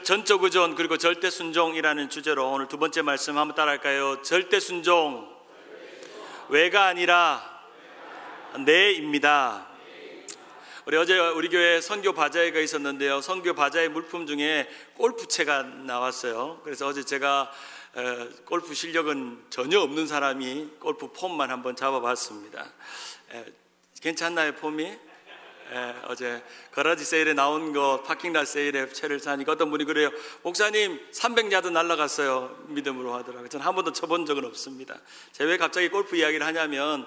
전적 의존 그리고 절대 순종이라는 주제로 오늘 두 번째 말씀 한번 따라할까요? 절대 순종, 왜가 아니라 네입니다. 어제 우리 교회 선교 바자회가 있었는데요, 선교 바자회 물품 중에 골프채가 나왔어요. 그래서 어제 제가 골프 실력은 전혀 없는 사람이 골프 폼만 한번 잡아봤습니다. 괜찮나요, 폼이? 어제 거라지 세일에 나온 거 파킹랏 세일에 채를 사니까 어떤 분이 그래요. 목사님 300야드 날아갔어요. 믿음으로 하더라고요. 저는 한 번도 쳐본 적은 없습니다. 제가 왜 갑자기 골프 이야기를 하냐면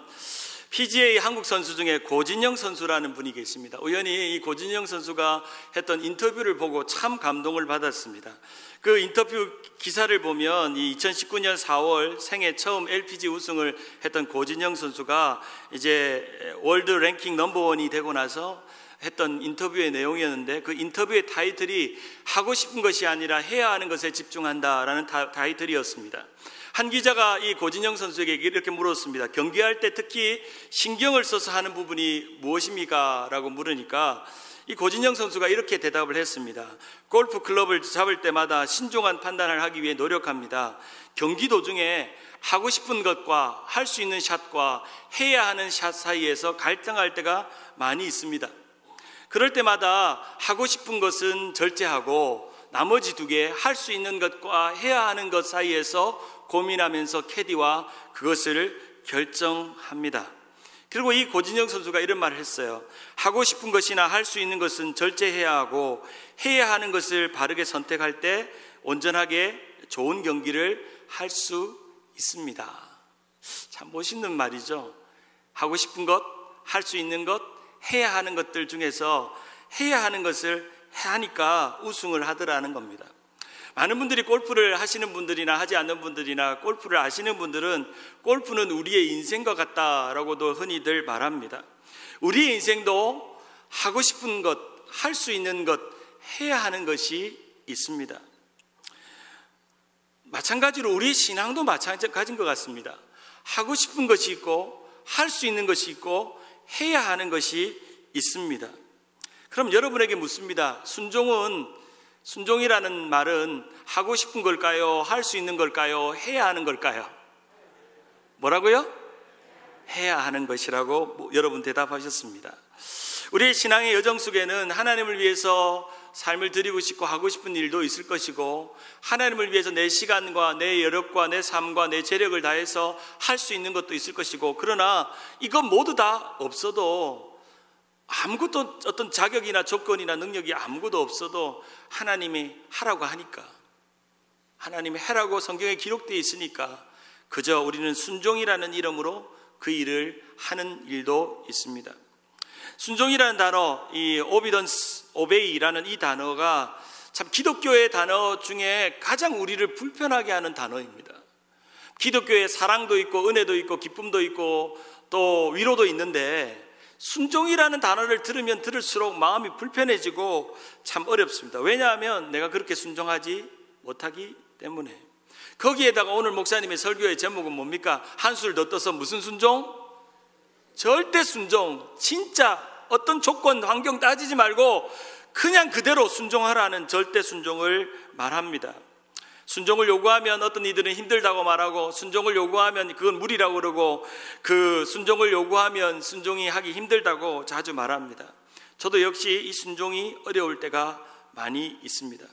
PGA 한국 선수 중에 고진영 선수라는 분이 계십니다. 우연히 이 고진영 선수가 했던 인터뷰를 보고 참 감동을 받았습니다. 그 인터뷰 기사를 보면 이 2019년 4월 생애 처음 LPG 우승을 했던 고진영 선수가 이제 월드 랭킹 넘버원이 되고 나서 했던 인터뷰의 내용이었는데, 그 인터뷰의 타이틀이 하고 싶은 것이 아니라 해야 하는 것에 집중한다라는 타이틀이었습니다. 한 기자가 이 고진영 선수에게 이렇게 물었습니다. 경기할 때 특히 신경을 써서 하는 부분이 무엇입니까? 라고 물으니까 이 고진영 선수가 이렇게 대답을 했습니다. 골프 클럽을 잡을 때마다 신중한 판단을 하기 위해 노력합니다. 경기 도중에 하고 싶은 것과 할 수 있는 샷과 해야 하는 샷 사이에서 갈등할 때가 많이 있습니다. 그럴 때마다 하고 싶은 것은 절제하고 나머지 두 개 할 수 있는 것과 해야 하는 것 사이에서 고민하면서 캐디와 그것을 결정합니다. 그리고 이 고진영 선수가 이런 말을 했어요. 하고 싶은 것이나 할 수 있는 것은 절제해야 하고 해야 하는 것을 바르게 선택할 때 온전하게 좋은 경기를 할 수 있습니다. 참 멋있는 말이죠. 하고 싶은 것, 할 수 있는 것, 해야 하는 것들 중에서 해야 하는 것을 하니까 우승을 하더라는 겁니다. 많은 분들이 골프를 하시는 분들이나 하지 않는 분들이나 골프를 아시는 분들은 골프는 우리의 인생과 같다라고도 흔히들 말합니다. 우리의 인생도 하고 싶은 것, 할 수 있는 것, 해야 하는 것이 있습니다. 마찬가지로 우리의 신앙도 마찬가지인 것 같습니다. 하고 싶은 것이 있고 할 수 있는 것이 있고 해야 하는 것이 있습니다. 그럼 여러분에게 묻습니다. 순종이라는 말은 하고 싶은 걸까요? 할 수 있는 걸까요? 해야 하는 걸까요? 뭐라고요? 해야 하는 것이라고 여러분 대답하셨습니다. 우리의 신앙의 여정 속에는 하나님을 위해서 삶을 드리고 싶고 하고 싶은 일도 있을 것이고, 하나님을 위해서 내 시간과 내 여력과 내 삶과 내 재력을 다해서 할 수 있는 것도 있을 것이고, 그러나 이것 모두 다 없어도, 아무것도 어떤 자격이나 조건이나 능력이 아무것도 없어도 하나님이 하라고 하니까, 하나님이 해라고 성경에 기록되어 있으니까 그저 우리는 순종이라는 이름으로 그 일을 하는 일도 있습니다. 순종이라는 단어, 이 오베이라는 이 단어가 참 기독교의 단어 중에 가장 우리를 불편하게 하는 단어입니다. 기독교에 사랑도 있고 은혜도 있고 기쁨도 있고 또 위로도 있는데, 순종이라는 단어를 들으면 들을수록 마음이 불편해지고 참 어렵습니다. 왜냐하면 내가 그렇게 순종하지 못하기 때문에. 거기에다가 오늘 목사님의 설교의 제목은 뭡니까? 한술 더 떠서 무슨 순종? 절대 순종. 진짜 어떤 조건, 환경 따지지 말고 그냥 그대로 순종하라는 절대 순종을 말합니다. 순종을 요구하면 어떤 이들은 힘들다고 말하고, 순종을 요구하면 그건 무리라고 그러고, 그 순종을 요구하면 순종이 하기 힘들다고 자주 말합니다. 저도 역시 이 순종이 어려울 때가 많이 있습니다.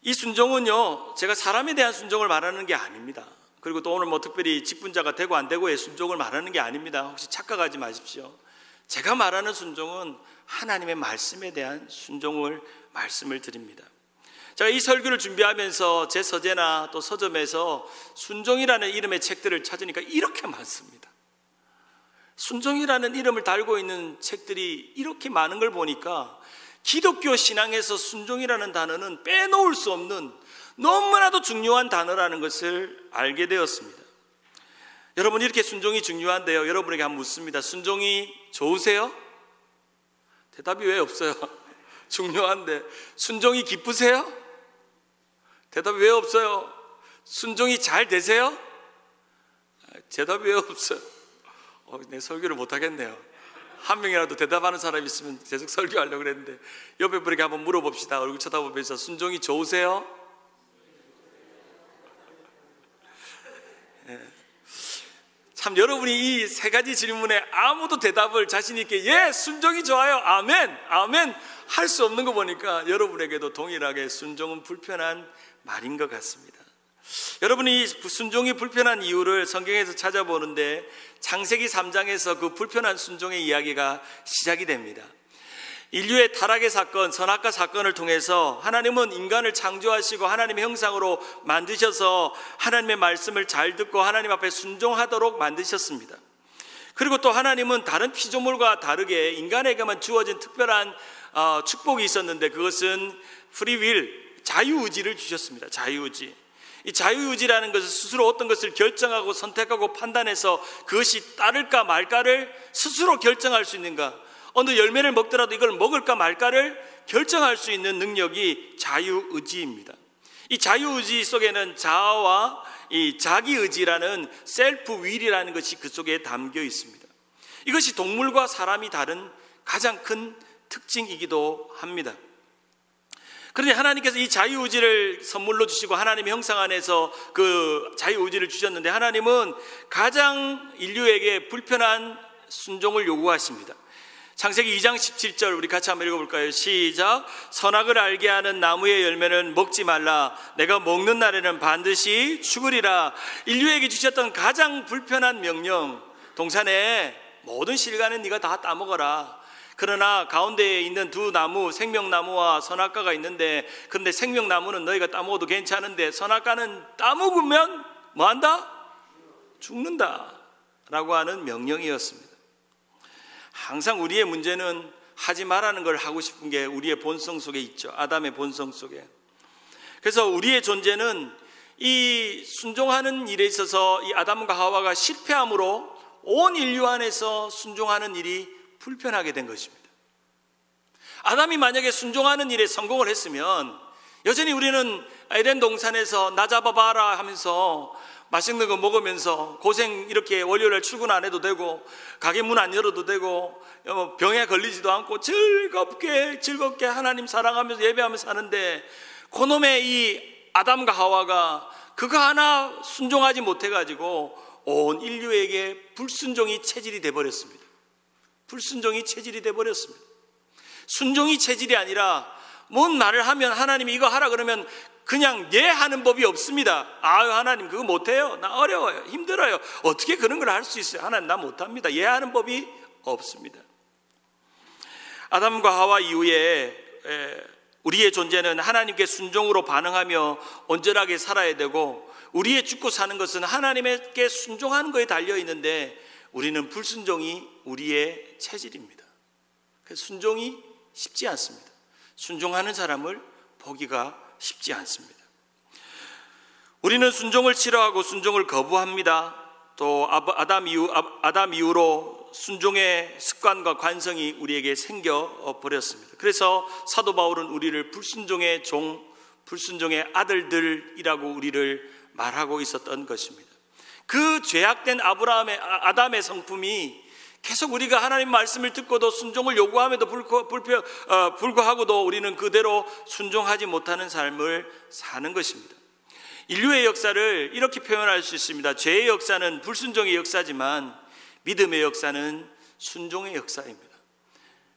이 순종은요, 제가 사람에 대한 순종을 말하는 게 아닙니다. 그리고 또 오늘 특별히 직분자가 되고 안 되고의 순종을 말하는 게 아닙니다. 혹시 착각하지 마십시오. 제가 말하는 순종은 하나님의 말씀에 대한 순종을 말씀을 드립니다. 제가 이 설교를 준비하면서 제 서재나 또 서점에서 순종이라는 이름의 책들을 찾으니까 이렇게 많습니다. 순종이라는 이름을 달고 있는 책들이 이렇게 많은 걸 보니까 기독교 신앙에서 순종이라는 단어는 빼놓을 수 없는 너무나도 중요한 단어라는 것을 알게 되었습니다. 여러분, 이렇게 순종이 중요한데요, 여러분에게 한번 묻습니다. 순종이 좋으세요? 대답이 왜 없어요? 중요한데. 순종이 기쁘세요? 대답이 왜 없어요? 순종이 잘 되세요? 대답이 왜 없어요? 내 설교를 못하겠네요. 한 명이라도 대답하는 사람이 있으면 계속 설교하려고 그랬는데 옆에 분에게 한번 물어봅시다. 얼굴 쳐다보면서 순종이 좋으세요? 참 여러분이 이 세 가지 질문에 아무도 대답을 자신 있게 예 순종이 좋아요 아멘 아멘 할 수 없는 거 보니까 여러분에게도 동일하게 순종은 불편한 말인 것 같습니다. 여러분이 순종이 불편한 이유를 성경에서 찾아보는데 창세기 3장에서 그 불편한 순종의 이야기가 시작이 됩니다. 인류의 타락의 사건, 선악과 사건을 통해서 하나님은 인간을 창조하시고 하나님의 형상으로 만드셔서 하나님의 말씀을 잘 듣고 하나님 앞에 순종하도록 만드셨습니다. 그리고 또 하나님은 다른 피조물과 다르게 인간에게만 주어진 특별한 축복이 있었는데 그것은 프리윌, 자유의지를 주셨습니다. 자유의지. 이 자유의지라는 것은 스스로 어떤 것을 결정하고 선택하고 판단해서 그것이 따를까 말까를 스스로 결정할 수 있는가, 어느 열매를 먹더라도 이걸 먹을까 말까를 결정할 수 있는 능력이 자유의지입니다. 이 자유의지 속에는 자아와 이 자기의지라는 셀프 윌이라는 것이 그 속에 담겨 있습니다. 이것이 동물과 사람이 다른 가장 큰 특징이기도 합니다. 그런데 하나님께서 이 자유의지를 선물로 주시고 하나님의 형상 안에서 그 자유의지를 주셨는데 하나님은 가장 인류에게 불편한 순종을 요구하십니다. 창세기 2장 17절 우리 같이 한번 읽어볼까요? 시작. 선악을 알게 하는 나무의 열매는 먹지 말라. 내가 먹는 날에는 반드시 죽으리라. 인류에게 주셨던 가장 불편한 명령, 동산에 모든 실과는 네가 다 따먹어라. 그러나 가운데에 있는 두 나무, 생명나무와 선악과가 있는데 그런데 생명나무는 너희가 따먹어도 괜찮은데 선악과는 따먹으면 뭐한다? 죽는다 라고 하는 명령이었습니다. 항상 우리의 문제는 하지 말라는 걸 하고 싶은 게 우리의 본성 속에 있죠. 아담의 본성 속에. 그래서 우리의 존재는 이 순종하는 일에 있어서 이 아담과 하와가 실패함으로 온 인류 안에서 순종하는 일이 불편하게 된 것입니다. 아담이 만약에 순종하는 일에 성공을 했으면 여전히 우리는 에덴 동산에서 나 잡아봐라 하면서 맛있는 거 먹으면서 고생 이렇게 월요일에 출근 안 해도 되고 가게 문 안 열어도 되고 병에 걸리지도 않고 즐겁게 하나님 사랑하면서 예배하면서 사는데 그놈의 이 아담과 하와가 그거 하나 순종하지 못해가지고 온 인류에게 불순종이 체질이 돼버렸습니다. 불순종이 체질이 돼버렸습니다. 순종이 체질이 아니라 뭔 말을 하면 하나님이 이거 하라 그러면 그냥 예 하는 법이 없습니다. 아유 하나님 그거 못해요. 나 어려워요. 힘들어요. 어떻게 그런 걸 할 수 있어요? 하나님 나 못합니다. 예 하는 법이 없습니다. 아담과 하와 이후에 우리의 존재는 하나님께 순종으로 반응하며 온전하게 살아야 되고 우리의 죽고 사는 것은 하나님께 순종하는 거에 달려있는데 우리는 불순종이 우리의 체질입니다. 그래서 순종이 쉽지 않습니다. 순종하는 사람을 보기가 쉽지 않습니다. 우리는 순종을 싫어하고 순종을 거부합니다. 또 아담 이후로 순종의 습관과 관성이 우리에게 생겨버렸습니다. 그래서 사도 바울은 우리를 불순종의 종, 불순종의 아들들이라고 우리를 말하고 있었던 것입니다. 그 죄악된 아담의 성품이 계속 우리가 하나님 말씀을 듣고도 순종을 요구함에도 불구하고도 우리는 그대로 순종하지 못하는 삶을 사는 것입니다. 인류의 역사를 이렇게 표현할 수 있습니다. 죄의 역사는 불순종의 역사지만 믿음의 역사는 순종의 역사입니다.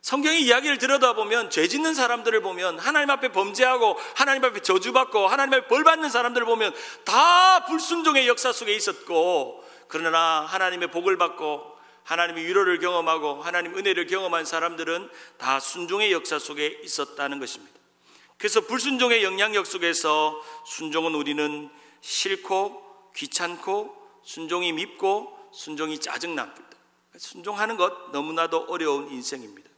성경의 이야기를 들여다보면 죄 짓는 사람들을 보면 하나님 앞에 범죄하고 하나님 앞에 저주받고 하나님 앞에 벌받는 사람들을 보면 다 불순종의 역사 속에 있었고 그러나 하나님의 복을 받고 하나님의 위로를 경험하고 하나님 은혜를 경험한 사람들은 다 순종의 역사 속에 있었다는 것입니다. 그래서 불순종의 영향력 속에서 순종은 우리는 싫고 귀찮고 순종이 밉고 순종이 짜증납니다. 순종하는 것 너무나도 어려운 인생입니다.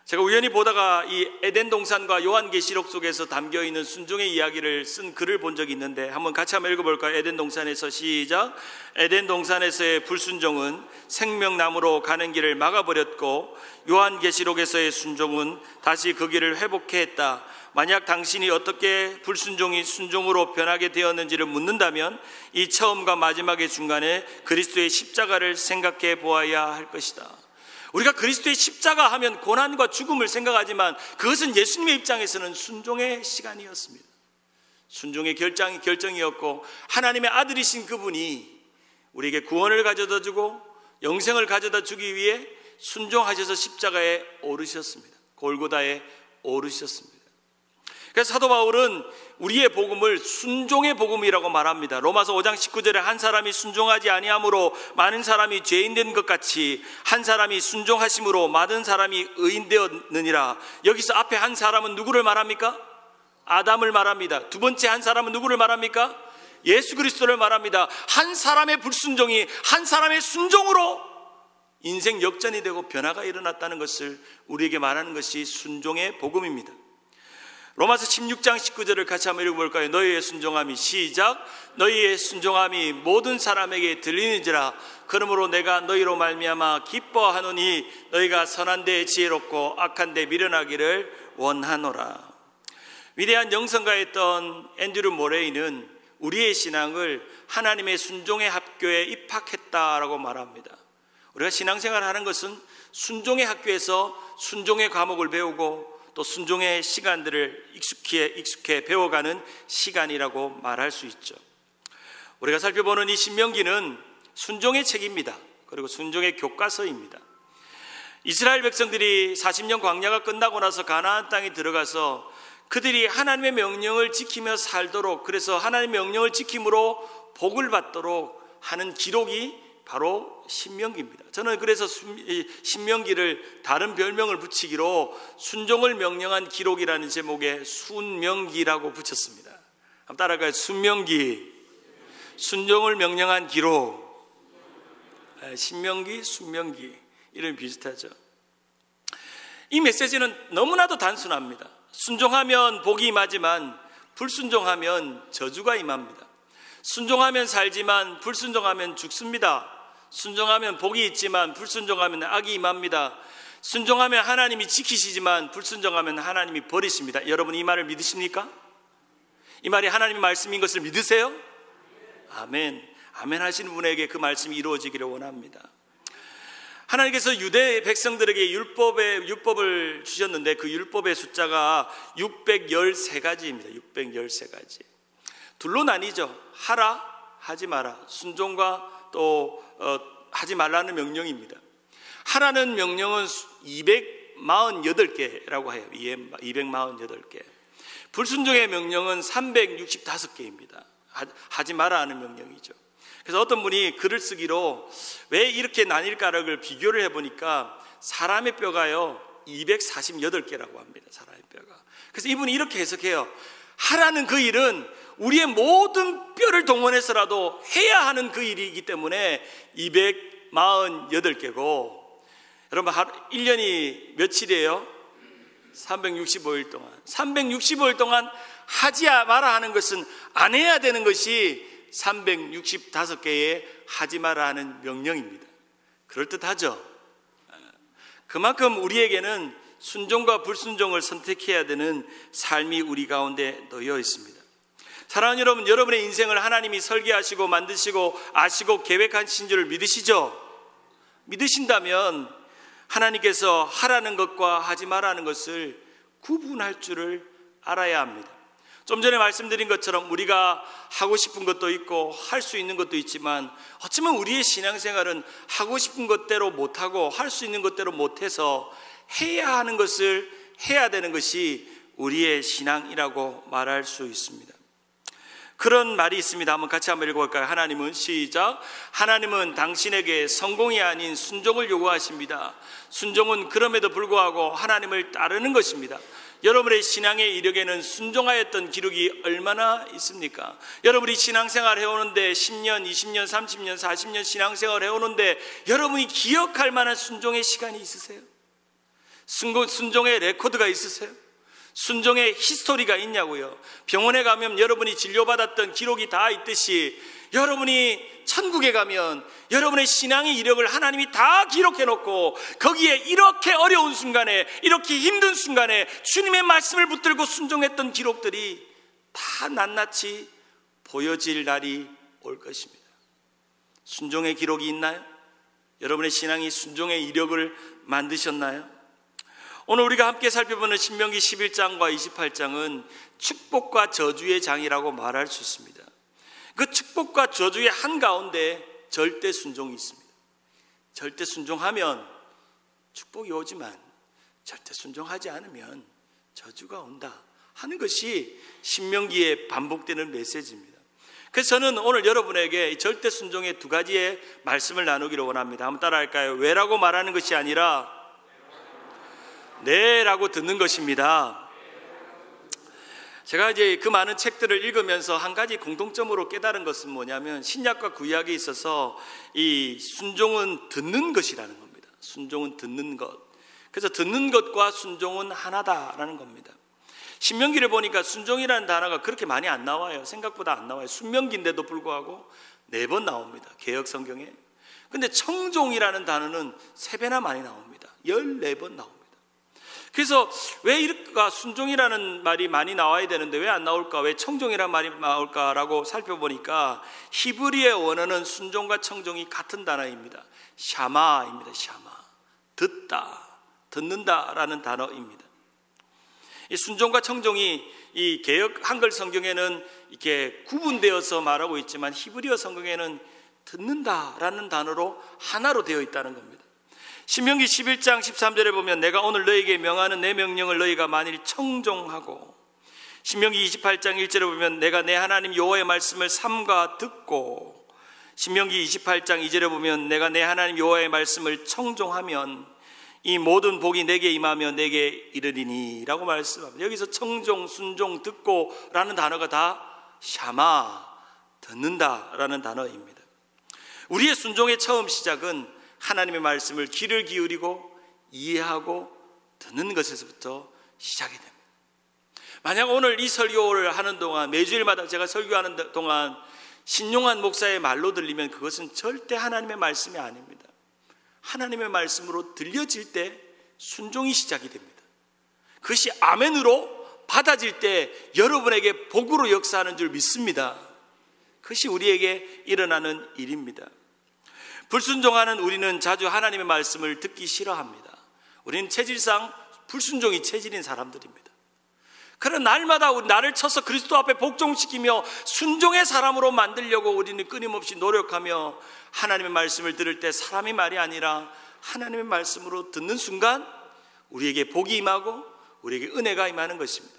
제가 우연히 보다가 이 에덴 동산과 요한계시록 속에서 담겨있는 순종의 이야기를 쓴 글을 본 적이 있는데 한번 같이 한번 읽어볼까요? 에덴 동산에서 시작. 에덴 동산에서의 불순종은 생명나무로 가는 길을 막아버렸고 요한계시록에서의 순종은 다시 그 길을 회복해 했다. 만약 당신이 어떻게 불순종이 순종으로 변하게 되었는지를 묻는다면 이 처음과 마지막의 중간에 그리스도의 십자가를 생각해 보아야 할 것이다. 우리가 그리스도의 십자가 하면 고난과 죽음을 생각하지만 그것은 예수님의 입장에서는 순종의 시간이었습니다. 순종의 결정이었고 하나님의 아들이신 그분이 우리에게 구원을 가져다 주고 영생을 가져다 주기 위해 순종하셔서 십자가에 오르셨습니다. 골고다에 오르셨습니다. 그래서 사도 바울은 우리의 복음을 순종의 복음이라고 말합니다. 로마서 5장 19절에 한 사람이 순종하지 아니함으로 많은 사람이 죄인 된 것 같이 한 사람이 순종하심으로 많은 사람이 의인 되었느니라. 여기서 앞에 한 사람은 누구를 말합니까? 아담을 말합니다. 두 번째 한 사람은 누구를 말합니까? 예수 그리스도를 말합니다. 한 사람의 불순종이 한 사람의 순종으로 인생 역전이 되고 변화가 일어났다는 것을 우리에게 말하는 것이 순종의 복음입니다. 로마서 16장 19절을 같이 한번 읽어볼까요? 너희의 순종함이 시작. 너희의 순종함이 모든 사람에게 들리는지라. 그러므로 내가 너희로 말미암아 기뻐하노니 너희가 선한 데에 지혜롭고 악한 데 미련하기를 원하노라. 위대한 영성가였던 앤드류 모레이는 우리의 신앙을 하나님의 순종의 학교에 입학했다라고 말합니다. 우리가 신앙생활을 하는 것은 순종의 학교에서 순종의 과목을 배우고 또 순종의 시간들을 익숙해 배워가는 시간이라고 말할 수 있죠. 우리가 살펴보는 이 신명기는 순종의 책입니다. 그리고 순종의 교과서입니다. 이스라엘 백성들이 40년 광야가 끝나고 나서 가나안 땅에 들어가서 그들이 하나님의 명령을 지키며 살도록, 그래서 하나님의 명령을 지킴으로 복을 받도록 하는 기록이 바로 신명기입니다. 저는 그래서 신명기를 다른 별명을 붙이기로 순종을 명령한 기록이라는 제목에 순명기라고 붙였습니다. 한번 따라가요. 순명기, 순종을 명령한 기록. 신명기, 순명기, 이름이 비슷하죠. 이 메시지는 너무나도 단순합니다. 순종하면 복이 임하지만 불순종하면 저주가 임합니다. 순종하면 살지만 불순종하면 죽습니다. 순종하면 복이 있지만 불순종하면 악이 임합니다. 순종하면 하나님이 지키시지만 불순종하면 하나님이 버리십니다. 여러분 이 말을 믿으십니까? 이 말이 하나님의 말씀인 것을 믿으세요? 아멘. 아멘 하시는 분에게 그 말씀이 이루어지기를 원합니다. 하나님께서 유대 백성들에게 율법을 주셨는데 그 율법의 숫자가 613가지입니다. 613가지. 둘로 나뉘죠. 하라, 하지 마라. 순종과 또 하지 말라는 명령입니다. 하라는 명령은 248개라고 해요. 248개. 불순종의 명령은 365개입니다. 하지 마라 하는 명령이죠. 그래서 어떤 분이 글을 쓰기로 왜 이렇게 나뉠까를 비교를 해보니까 사람의 뼈가요 248개라고 합니다. 사람의 뼈가. 그래서 이분이 이렇게 해석해요. 하라는 그 일은 우리의 모든 뼈를 동원해서라도 해야 하는 그 일이기 때문에 248개고, 여러분 1년이 며칠이에요? 365일 동안. 365일 동안 하지 마라 하는 것은 안 해야 되는 것이 365개의 하지 마라 하는 명령입니다. 그럴듯하죠? 그만큼 우리에게는 순종과 불순종을 선택해야 되는 삶이 우리 가운데 놓여 있습니다. 사랑하는 여러분, 여러분의 인생을 하나님이 설계하시고 만드시고 아시고 계획하신 줄을 믿으시죠? 믿으신다면 하나님께서 하라는 것과 하지 말라는 것을 구분할 줄을 알아야 합니다. 좀 전에 말씀드린 것처럼 우리가 하고 싶은 것도 있고 할 수 있는 것도 있지만 어쩌면 우리의 신앙생활은 하고 싶은 것대로 못하고 할 수 있는 것대로 못해서 해야 하는 것을 해야 되는 것이 우리의 신앙이라고 말할 수 있습니다. 그런 말이 있습니다. 한번 같이 한번 읽어볼까요? 하나님은 시작. 하나님은 당신에게 성공이 아닌 순종을 요구하십니다. 순종은 그럼에도 불구하고 하나님을 따르는 것입니다. 여러분의 신앙의 이력에는 순종하였던 기록이 얼마나 있습니까? 여러분이 신앙생활 해오는데 10년, 20년, 30년, 40년 신앙생활 해오는데 여러분이 기억할 만한 순종의 시간이 있으세요? 순종의 레코드가 있으세요? 순종의 히스토리가 있냐고요? 병원에 가면 여러분이 진료받았던 기록이 다 있듯이 여러분이 천국에 가면 여러분의 신앙의 이력을 하나님이 다 기록해놓고 거기에 이렇게 어려운 순간에, 이렇게 힘든 순간에 주님의 말씀을 붙들고 순종했던 기록들이 다 낱낱이 보여질 날이 올 것입니다. 순종의 기록이 있나요? 여러분의 신앙이 순종의 이력을 만드셨나요? 오늘 우리가 함께 살펴보는 신명기 11장과 28장은 축복과 저주의 장이라고 말할 수 있습니다. 그 축복과 저주의 한가운데 절대 순종이 있습니다. 절대 순종하면 축복이 오지만 절대 순종하지 않으면 저주가 온다 하는 것이 신명기에 반복되는 메시지입니다. 그래서 저는 오늘 여러분에게 절대 순종의 두 가지의 말씀을 나누기를 원합니다. 한번 따라할까요? 왜라고 말하는 것이 아니라 네라고 듣는 것입니다. 제가 이제 그 많은 책들을 읽으면서 한 가지 공통점으로 깨달은 것은 뭐냐면 신약과 구약에 있어서 이 순종은 듣는 것이라는 겁니다. 순종은 듣는 것. 그래서 듣는 것과 순종은 하나다라는 겁니다. 신명기를 보니까 순종이라는 단어가 그렇게 많이 안 나와요. 생각보다 안 나와요. 순명기인데도 불구하고 4번 나옵니다. 개역 성경에. 근데 청종이라는 단어는 3배나 많이 나옵니다. 14번 나옵니다. 그래서 왜 이럴까? 순종이라는 말이 많이 나와야 되는데 왜 안 나올까? 왜 청종이라는 말이 나올까라고 살펴보니까 히브리의 원어는 순종과 청종이 같은 단어입니다. 샤마입니다. 샤마. 듣다, 듣는다라는 단어입니다. 이 순종과 청종이 이 개역 한글 성경에는 이렇게 구분되어서 말하고 있지만 히브리어 성경에는 듣는다라는 단어로 하나로 되어 있다는 겁니다. 신명기 11장 13절에 보면 내가 오늘 너에게 명하는 내 명령을 너희가 만일 청종하고, 신명기 28장 1절에 보면 내가 내 하나님 여호와의 말씀을 삼가 듣고, 신명기 28장 2절에 보면 내가 내 하나님 여호와의 말씀을 청종하면 이 모든 복이 내게 임하며 내게 이르리니 라고 말씀합니다. 여기서 청종, 순종, 듣고 라는 단어가 다 샤마, 듣는다 라는 단어입니다. 우리의 순종의 처음 시작은 하나님의 말씀을 귀를 기울이고 이해하고 듣는 것에서부터 시작이 됩니다. 만약 오늘 이 설교를 하는 동안, 매주일마다 제가 설교하는 동안 신용한 목사의 말로 들리면 그것은 절대 하나님의 말씀이 아닙니다. 하나님의 말씀으로 들려질 때 순종이 시작이 됩니다. 그것이 아멘으로 받아질 때 여러분에게 복으로 역사하는 줄 믿습니다. 그것이 우리에게 일어나는 일입니다. 불순종하는 우리는 자주 하나님의 말씀을 듣기 싫어합니다. 우리는 체질상 불순종이 체질인 사람들입니다. 그런 날마다 나를 쳐서 그리스도 앞에 복종시키며 순종의 사람으로 만들려고 우리는 끊임없이 노력하며 하나님의 말씀을 들을 때 사람의 말이 아니라 하나님의 말씀으로 듣는 순간 우리에게 복이 임하고 우리에게 은혜가 임하는 것입니다.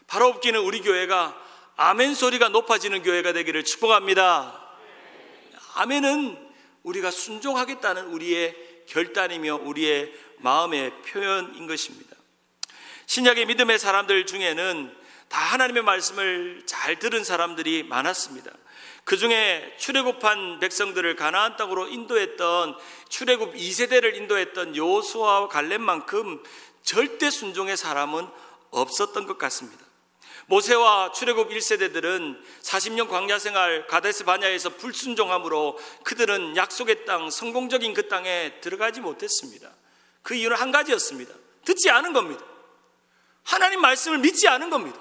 바로 없기는 우리 교회가 아멘 소리가 높아지는 교회가 되기를 축복합니다. 아멘은 우리가 순종하겠다는 우리의 결단이며 우리의 마음의 표현인 것입니다. 신약의 믿음의 사람들 중에는 다 하나님의 말씀을 잘 들은 사람들이 많았습니다. 그 중에 출애굽한 백성들을 가나안 땅으로 인도했던, 출애굽 2세대를 인도했던 여호수아와 갈렙만큼 절대 순종의 사람은 없었던 것 같습니다. 모세와 출애굽 1세대들은 40년 광야 생활 가데스 바냐에서 불순종함으로 그들은 약속의 땅, 성공적인 그 땅에 들어가지 못했습니다. 그 이유는 한 가지였습니다. 듣지 않은 겁니다. 하나님 말씀을 믿지 않은 겁니다.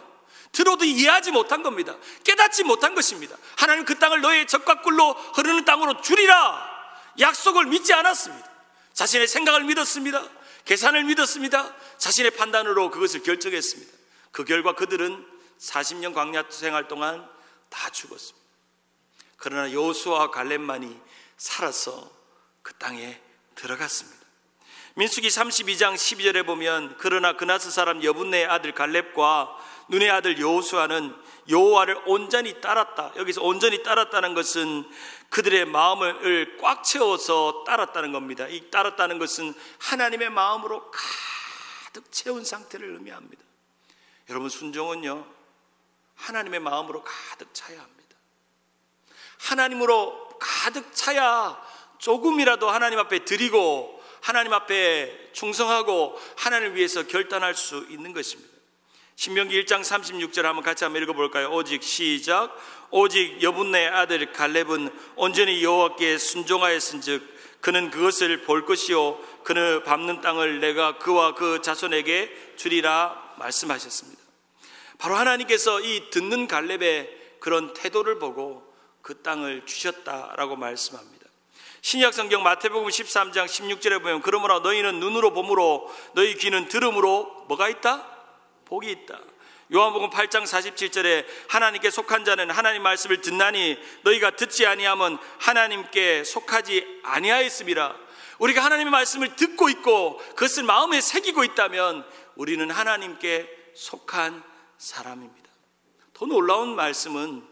들어도 이해하지 못한 겁니다. 깨닫지 못한 것입니다. 하나님 그 땅을 너의 젖과 꿀로 흐르는 땅으로 주리라 약속을 믿지 않았습니다. 자신의 생각을 믿었습니다. 계산을 믿었습니다. 자신의 판단으로 그것을 결정했습니다. 그 결과 그들은 40년 광야 생활 동안 다 죽었습니다. 그러나 여호수아와 갈렙만이 살아서 그 땅에 들어갔습니다. 민수기 32장 12절에 보면 그러나 그나스 사람 여분네의 아들 갈렙과 눈의 아들 여호수아는 여호와를 온전히 따랐다. 여기서 온전히 따랐다는 것은 그들의 마음을 꽉 채워서 따랐다는 겁니다. 이 따랐다는 것은 하나님의 마음으로 가득 채운 상태를 의미합니다. 여러분, 순종은요 하나님의 마음으로 가득 차야 합니다. 하나님으로 가득 차야 조금이라도 하나님 앞에 드리고 하나님 앞에 충성하고 하나님을 위해서 결단할 수 있는 것입니다. 신명기 1장 36절 한번 같이 한번 읽어볼까요? 오직 시작. 오직 여분네 아들 갈렙은 온전히 여호와께 순종하였은즉 그는 그것을 볼 것이요 그는 밟는 땅을 내가 그와 그 자손에게 주리라 말씀하셨습니다. 바로 하나님께서 이 듣는 갈렙의 그런 태도를 보고 그 땅을 주셨다라고 말씀합니다. 신약 성경 마태복음 13장 16절에 보면 그러므로 너희는 눈으로 봄으로 너희 귀는 들음으로 뭐가 있다? 복이 있다. 요한복음 8장 47절에 하나님께 속한 자는 하나님 말씀을 듣나니 너희가 듣지 아니하면 하나님께 속하지 아니하였음이라. 우리가 하나님의 말씀을 듣고 있고 그것을 마음에 새기고 있다면 우리는 하나님께 속한 사람입니다. 더 놀라운 말씀은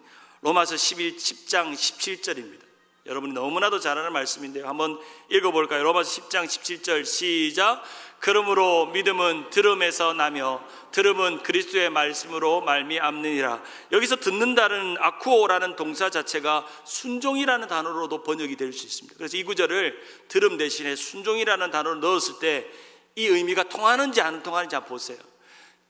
로마서 10장 17절입니다. 여러분이 너무나도 잘 아는 말씀인데요, 한번 읽어볼까요? 로마서 10장 17절 시작. 그러므로 믿음은 들음에서 나며 들음은 그리스도의 말씀으로 말미암느니라. 여기서 듣는다는 아쿠오라는 동사 자체가 순종이라는 단어로도 번역이 될 수 있습니다. 그래서 이 구절을 들음 대신에 순종이라는 단어를 넣었을 때 이 의미가 통하는지 안 통하는지 한번 보세요.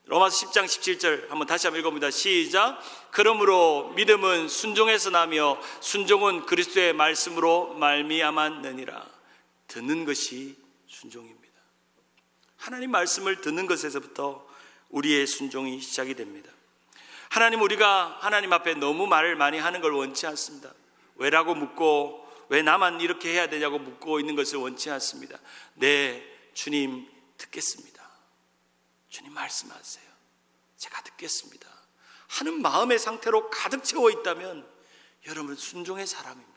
로마서 10장 17절 한번 다시 한번 읽어봅니다. 시작. 그러므로 믿음은 순종에서 나며 순종은 그리스도의 말씀으로 말미암았느니라. 듣는 것이 순종입니다. 하나님 말씀을 듣는 것에서부터 우리의 순종이 시작이 됩니다. 우리가 하나님 앞에 너무 말을 많이 하는 걸 원치 않습니다. 왜라고 묻고 왜 나만 이렇게 해야 되냐고 묻고 있는 것을 원치 않습니다. 네, 주님 듣겠습니다. 주님 말씀하세요. 제가 듣겠습니다 하는 마음의 상태로 가득 채워 있다면 여러분 순종의 사람입니다.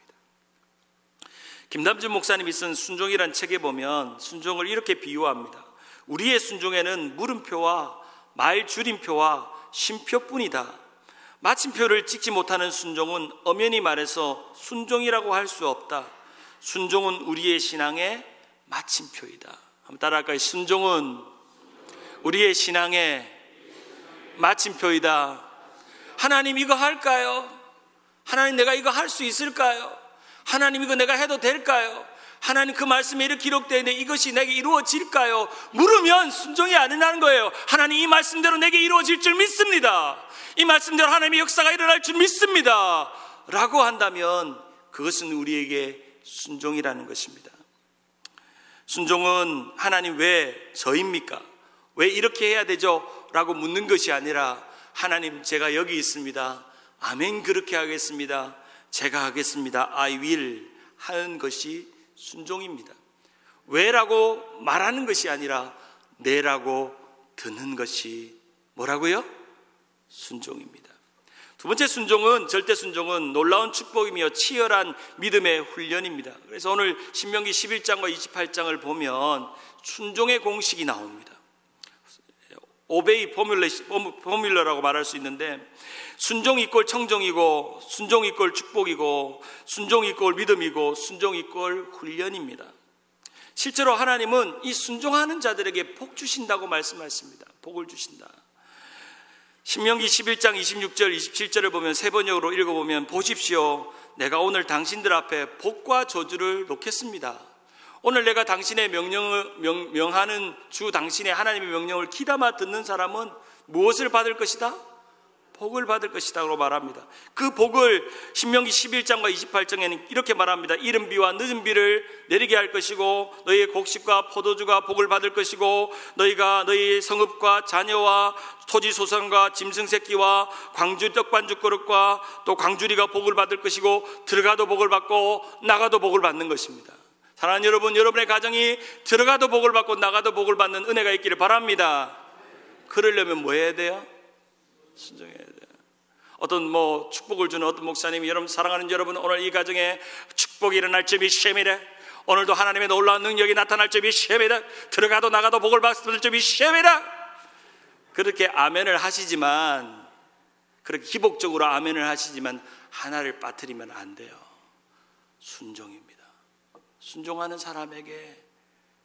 김남준 목사님이 쓴 순종이란 책에 보면 순종을 이렇게 비유합니다. 우리의 순종에는 물음표와 말 줄임표와 쉼표뿐이다. 마침표를 찍지 못하는 순종은 엄연히 말해서 순종이라고 할 수 없다. 순종은 우리의 신앙의 마침표이다. 한번 따라할까요? 순종은 우리의 신앙의 마침표이다. 하나님 이거 할까요? 하나님 내가 이거 할 수 있을까요? 하나님 이거 내가 해도 될까요? 하나님 그 말씀에 이렇게 기록되어 있는데 이것이 내게 이루어질까요? 물으면 순종이 아니라는 거예요. 하나님 이 말씀대로 내게 이루어질 줄 믿습니다. 이 말씀대로 하나님의 역사가 일어날 줄 믿습니다 라고 한다면 그것은 우리에게 순종이라는 것입니다. 순종은 하나님 왜 저입니까? 왜 이렇게 해야 되죠? 라고 묻는 것이 아니라 하나님 제가 여기 있습니다. 아멘 그렇게 하겠습니다. 제가 하겠습니다. I will 하는 것이 순종입니다. 왜라고 말하는 것이 아니라 네라고 듣는 것이 뭐라고요? 순종입니다. 두 번째 순종은 절대 순종은 놀라운 축복이며 치열한 믿음의 훈련입니다. 그래서 오늘 신명기 11장과 28장을 보면 순종의 공식이 나옵니다. 오베이 포뮬러라고 말할 수 있는데 순종 이꼴 청정이고 순종 이꼴 축복이고 순종 이꼴 믿음이고 순종 이꼴 훈련입니다. 실제로 하나님은 이 순종하는 자들에게 복 주신다고 말씀하십니다. 복을 주신다. 신명기 11장 26절 27절을 보면 세 번역으로 읽어보면 보십시오. 내가 오늘 당신들 앞에 복과 저주를 놓겠습니다. 오늘 내가 당신의 명하는 주 당신의 하나님의 명령을 귀담아 듣는 사람은 무엇을 받을 것이다? 복을 받을 것이라고 말합니다. 그 복을 신명기 11장과 28장에는 이렇게 말합니다. 이른 비와 늦은 비를 내리게 할 것이고 너희의 곡식과 포도주가 복을 받을 것이고 너희가 너희 성읍과 자녀와 토지 소산과 짐승 새끼와 광주 떡반죽 그릇과 또 광주리가 복을 받을 것이고 들어가도 복을 받고 나가도 복을 받는 것입니다. 사랑하는 여러분, 여러분의 가정이 들어가도 복을 받고 나가도 복을 받는 은혜가 있기를 바랍니다. 그러려면 뭐 해야 돼요? 순종해야 돼요. 어떤 축복을 주는 어떤 목사님이 여러분 사랑하는 여러분 오늘 이 가정에 축복이 일어날 줄 믿습니다. 오늘도 하나님의 놀라운 능력이 나타날 줄 믿습니다. 들어가도 나가도 복을 받을 줄 믿습니다. 그렇게 아멘을 하시지만 그렇게 기복적으로 아멘을 하시지만 하나를 빠뜨리면 안 돼요. 순종입니다. 순종하는 사람에게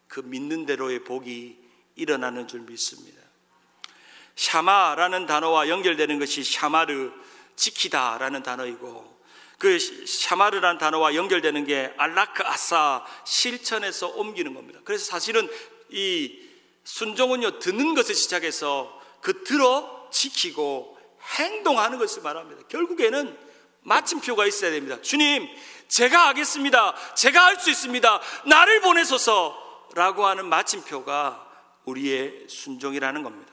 그 믿는 대로의 복이 일어나는 줄 믿습니다. 샤마라는 단어와 연결되는 것이 샤마르, 지키다라는 단어이고 그 샤마르라는 단어와 연결되는 게 알라크 아사, 실천에서 옮기는 겁니다. 그래서 사실은 이 순종은요 듣는 것을 시작해서 그 들어 지키고 행동하는 것을 말합니다. 결국에는 마침표가 있어야 됩니다. 주님 제가 하겠습니다. 제가 할 수 있습니다. 나를 보내소서 라고 하는 마침표가 우리의 순종이라는 겁니다.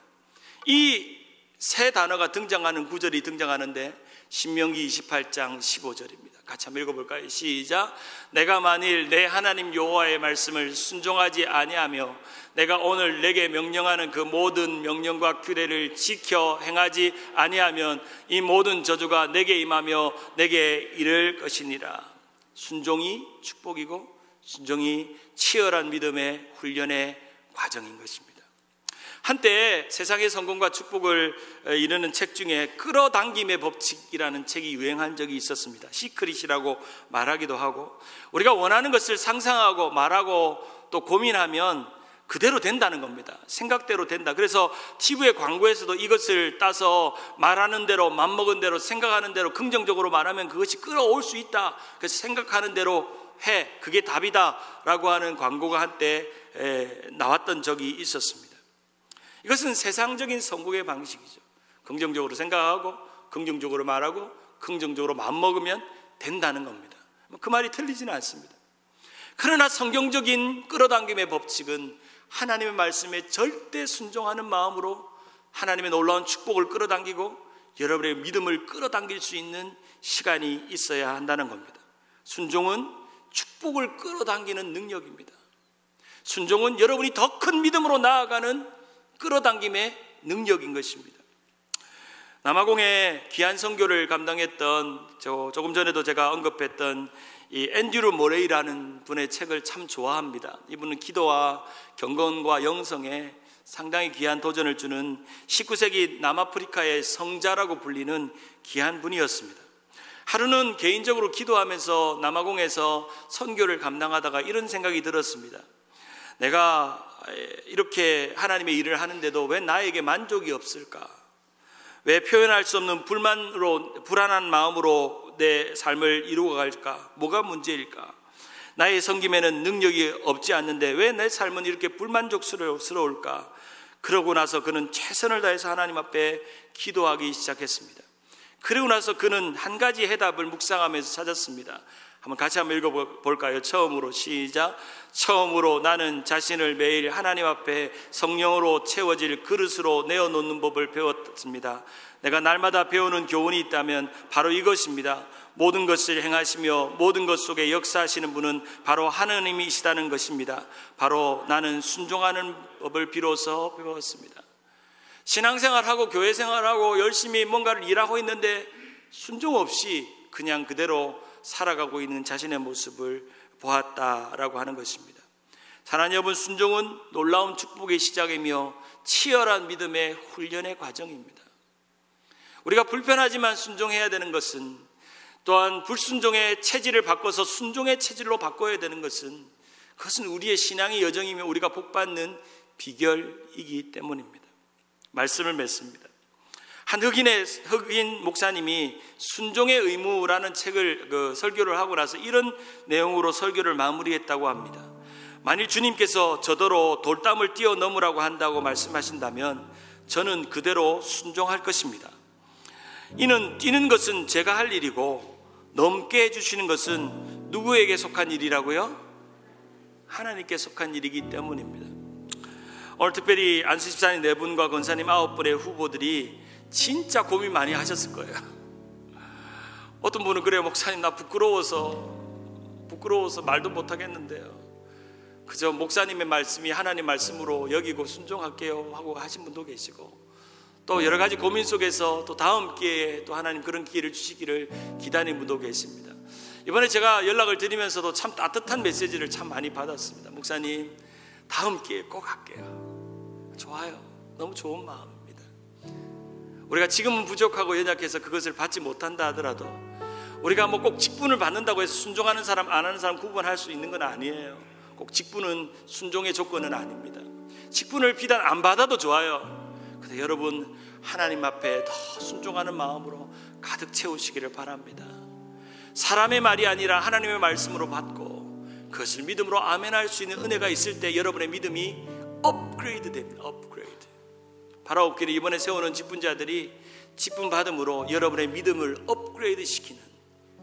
이 새 단어가 등장하는 구절이 등장하는데 신명기 28장 15절입니다. 같이 한번 읽어볼까요? 시작. 내가 만일 내 하나님 여호와의 말씀을 순종하지 아니하며 내가 오늘 내게 명령하는 그 모든 명령과 규례를 지켜 행하지 아니하면 이 모든 저주가 내게 임하며 내게 이를 것이니라. 순종이 축복이고 순종이 치열한 믿음의 훈련의 과정인 것입니다. 한때 세상의 성공과 축복을 이루는 책 중에 끌어당김의 법칙이라는 책이 유행한 적이 있었습니다. 시크릿이라고 말하기도 하고, 우리가 원하는 것을 상상하고 말하고 또 고민하면 그대로 된다는 겁니다. 생각대로 된다. 그래서 TV의 광고에서도 이것을 따서 말하는 대로, 맘먹은 대로, 생각하는 대로 긍정적으로 말하면 그것이 끌어올 수 있다. 그래서 생각하는 대로 해, 그게 답이다 라고 하는 광고가 한때 나왔던 적이 있었습니다. 이것은 세상적인 성공의 방식이죠. 긍정적으로 생각하고 긍정적으로 말하고 긍정적으로 마음먹으면 된다는 겁니다. 그 말이 틀리지는 않습니다. 그러나 성경적인 끌어당김의 법칙은 하나님의 말씀에 절대 순종하는 마음으로 하나님의 놀라운 축복을 끌어당기고 여러분의 믿음을 끌어당길 수 있는 시간이 있어야 한다는 겁니다. 순종은 축복을 끌어당기는 능력입니다. 순종은 여러분이 더 큰 믿음으로 나아가는 끌어당김의 능력인 것입니다. 남아공의 귀한 선교를 감당했던 조금 전에도 제가 언급했던 이 앤드류 모레이라는 분의 책을 참 좋아합니다. 이분은 기도와 경건과 영성에 상당히 귀한 도전을 주는 19세기 남아프리카의 성자라고 불리는 귀한 분이었습니다. 하루는 개인적으로 기도하면서 남아공에서 선교를 감당하다가 이런 생각이 들었습니다. 내가 이렇게 하나님의 일을 하는데도 왜 나에게 만족이 없을까? 왜 표현할 수 없는 불안한 마음으로 내 삶을 이루어갈까? 뭐가 문제일까? 나의 섬김에는 능력이 없지 않는데 왜 내 삶은 이렇게 불만족스러울까? 그러고 나서 그는 최선을 다해서 하나님 앞에 기도하기 시작했습니다. 그리고 나서 그는 한 가지 해답을 묵상하면서 찾았습니다. 같이 한번 읽어볼까요? 처음으로 시작. 처음으로 나는 자신을 매일 하나님 앞에 성령으로 채워질 그릇으로 내어놓는 법을 배웠습니다. 내가 날마다 배우는 교훈이 있다면 바로 이것입니다. 모든 것을 행하시며 모든 것 속에 역사하시는 분은 바로 하나님이시다는 것입니다. 바로 나는 순종하는 법을 비로소 배웠습니다. 신앙생활하고 교회생활하고 열심히 뭔가를 일하고 있는데 순종 없이 그냥 그대로 살아가고 있는 자신의 모습을 보았다라고 하는 것입니다. 사랑하는 여러분, 순종은 놀라운 축복의 시작이며 치열한 믿음의 훈련의 과정입니다. 우리가 불편하지만 순종해야 되는 것은, 또한 불순종의 체질을 바꿔서 순종의 체질로 바꿔야 되는 것은, 그것은 우리의 신앙의 여정이며 우리가 복받는 비결이기 때문입니다. 말씀을 맺습니다. 한 흑인 목사님이 순종의 의무라는 책을 설교를 하고 나서 이런 내용으로 설교를 마무리했다고 합니다. 만일 주님께서 저더러 돌담을 뛰어넘으라고 한다고 말씀하신다면 저는 그대로 순종할 것입니다. 이는 뛰는 것은 제가 할 일이고 넘게 해주시는 것은 누구에게 속한 일이라고요? 하나님께 속한 일이기 때문입니다. 오늘 특별히 안수 집사님 4분과 권사님 9분의 후보들이 진짜 고민 많이 하셨을 거예요. 어떤 분은 그래요, 목사님 나 부끄러워서 말도 못하겠는데요. 그저 목사님의 말씀이 하나님 말씀으로 여기고 순종할게요 하고 하신 분도 계시고, 또 여러 가지 고민 속에서 또 다음 기회에 또 하나님 그런 기회를 주시기를 기다리는 분도 계십니다. 이번에 제가 연락을 드리면서도 참 따뜻한 메시지를 참 많이 받았습니다. 목사님 다음 기회에 꼭 할게요. 좋아요. 너무 좋은 마음입니다. 우리가 지금은 부족하고 연약해서 그것을 받지 못한다 하더라도 우리가 꼭 직분을 받는다고 해서 순종하는 사람 안 하는 사람 구분할 수 있는 건 아니에요. 꼭 직분은 순종의 조건은 아닙니다. 직분을 비단 안 받아도 좋아요. 근데 여러분 하나님 앞에 더 순종하는 마음으로 가득 채우시기를 바랍니다. 사람의 말이 아니라 하나님의 말씀으로 받고 그것을 믿음으로 아멘할 수 있는 은혜가 있을 때 여러분의 믿음이 업그레이드 됩니다. 업그레이드. 바라옵기를 이번에 세우는 직분자들이 직분 받음으로 여러분의 믿음을 업그레이드 시키는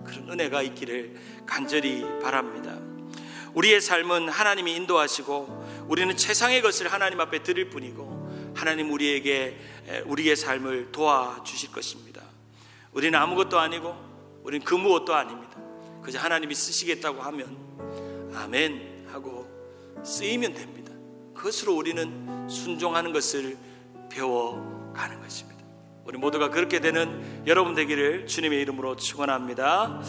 그런 은혜가 있기를 간절히 바랍니다. 우리의 삶은 하나님이 인도하시고 우리는 최상의 것을 하나님 앞에 드릴 뿐이고 하나님 우리의 삶을 도와주실 것입니다. 우리는 아무것도 아니고 우리는 그 무엇도 아닙니다. 그저 하나님이 쓰시겠다고 하면 아멘 하고 쓰이면 됩니다. 그것으로 우리는 순종하는 것을 배워가는 것입니다. 우리 모두가 그렇게 되는 여러분 되기를 주님의 이름으로 축원합니다.